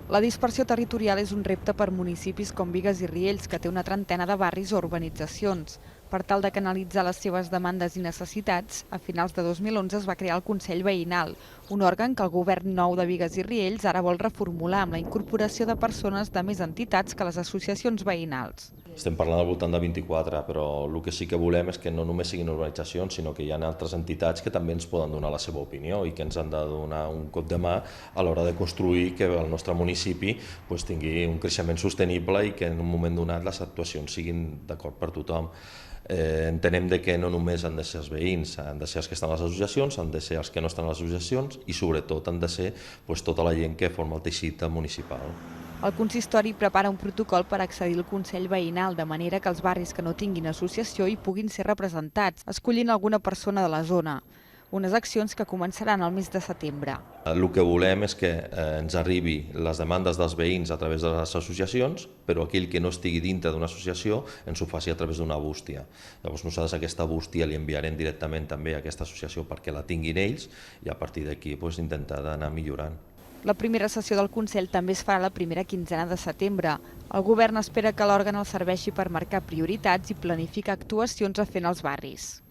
La dispersió territorial és un repte per municipis com Bigues i Riells, que té una trentena de barris o urbanitzacions. Per tal de canalitzar les seves demandes i necessitats, a finals de 2011 es va crear el Consell Veïnal, un òrgan que el govern nou de Bigues i Riells ara vol reformular amb la incorporació de persones de més entitats que les associacions veïnals. Estem parlant al voltant de 24, però el que sí que volem és que no només siguin urbanitzacions, sinó que hi ha altres entitats que també ens poden donar la seva opinió i que ens han de donar un cop de mà a l'hora de construir que el nostre municipi tingui un creixement sostenible i que en un moment donat les actuacions siguin d'acord per tothom. Entenem que no només han de ser els veïns, han de ser els que estan a les associacions, han de ser els que no estan a les associacions i sobretot han de ser tota la gent que forma el teixit municipal. El consistori prepara un protocol per accedir al Consell Veïnal, de manera que els barris que no tinguin associació hi puguin ser representats, escollint alguna persona de la zona. Unes accions que començaran al mes de setembre. El que volem és que ens arribi les demandes dels veïns a través de les associacions, però aquell que no estigui dintre d'una associació ens ho faci a través d'una bústia. Llavors nosaltres aquesta bústia li enviarem directament també a aquesta associació perquè la tinguin ells i a partir d'aquí intentar anar millorant. La primera sessió del Consell també es farà la primera quinzena de setembre. El govern espera que l'òrgan el serveixi per marcar prioritats i planificar actuacions a fer en els barris.